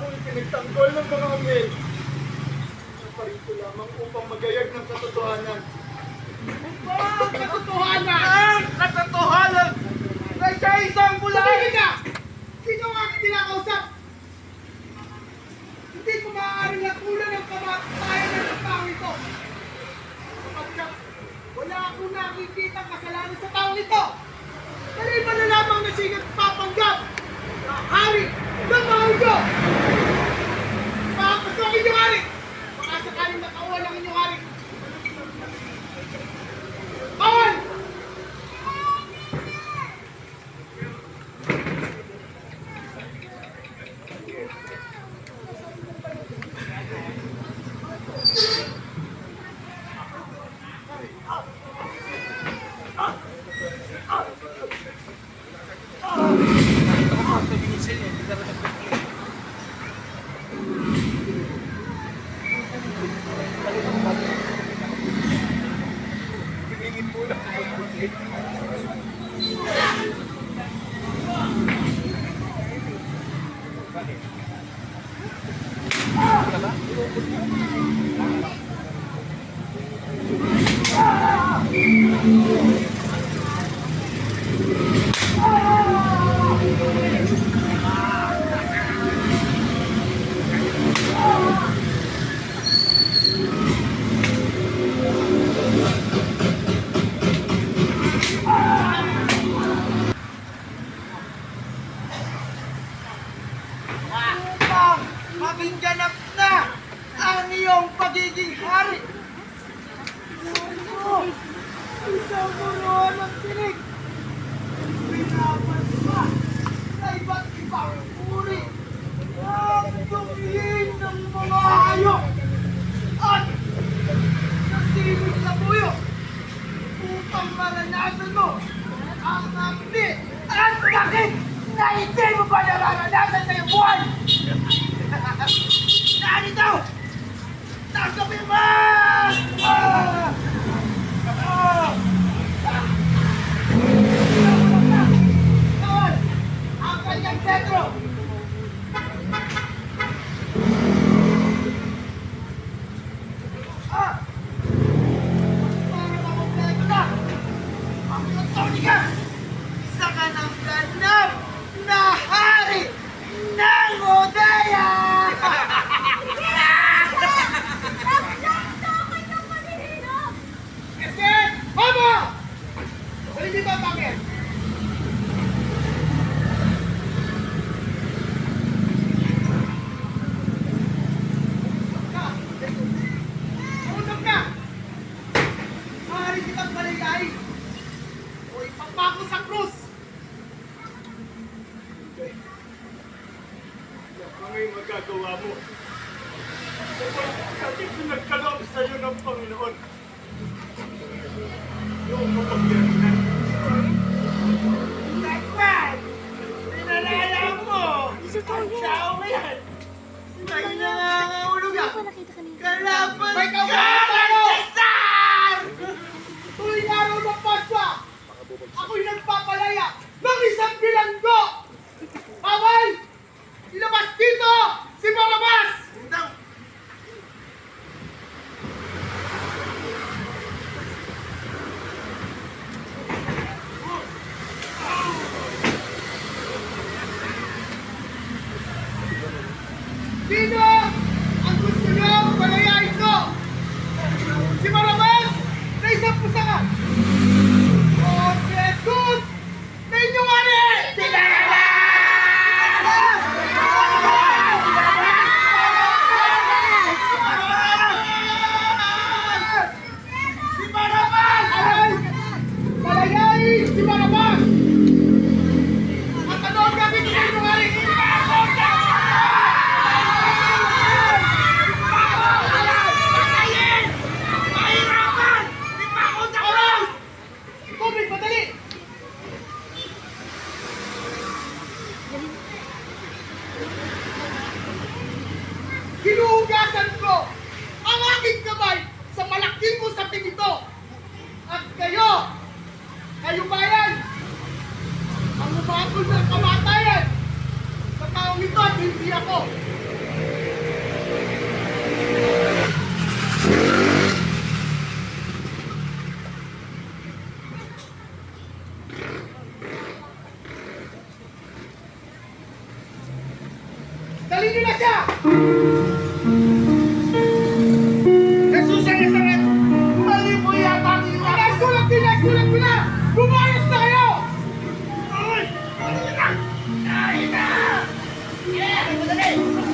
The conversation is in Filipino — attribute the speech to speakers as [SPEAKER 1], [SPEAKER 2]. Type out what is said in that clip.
[SPEAKER 1] akong ipinagtanggol ng mga anghel. Naparito lamang upang magayag ng katotohanan.
[SPEAKER 2] Ang katotohanan!
[SPEAKER 1] Ang katotohanan na siya isang bulay!
[SPEAKER 2] Tumigil ka! Sino ang aking kinakausap? Hindi ko maaaring natulan ang kamatayan ng taong ito. Sapagkat wala akong nakikita kasalanan sa taong ito. Maliban na lamang na sigat papanggap na hari ng mga ito. Makapasok ang inyong hari. Baka sakaling nakauwan ang inyong hari. Bawal! Upang maging ganap na ang iyong pagiging hari. Isang buruan ng tinig. Pinapan pa sa iba't ibang uri ang tumingin ng mga hayop at sa silid na buyo upang maranasan mo ang api at sakit na hindi mo pa nararanasan sa iyong buhay. Narito! Tanggapin mo! Bawal ang kanyang sentro! Para makompleto na ang iyong tonika! Isa ka ng ganap na hari ng Odeya! Kasi, Mama! Hindi ba bakit? Kausap ka! Maaari kitang balilain o ipapako sa krus!
[SPEAKER 1] Ang ay magagawa mo. Sapagkat pinagkaloob sa iyo ng Panginoon. Yung kapagyarihan.
[SPEAKER 2] Tekman! Pinalala mo! Ang tao mo yan! May nangangahulog ka! Kalaban ka ng Cesar! Tuwing araw ng Paswa, ako'y nagpapalaya ng isang bilanggo! Bawal! Ilabas dito! Si Barabas! Sino ang gusto niyo palayain ko? Si Barabas na isang pusakan! O si Jesus na inyong ari! Si Barabas! Si Barabas! Palayain si Barabas! At ano ang gagawin sa inyong ari? Tubig, madali! Hinuhugasan ko ang aking kamay sa malaking usaping ito. At kayo bayan, ang umabol ng kamatayan sa taong ito at hindi ako. Yeah!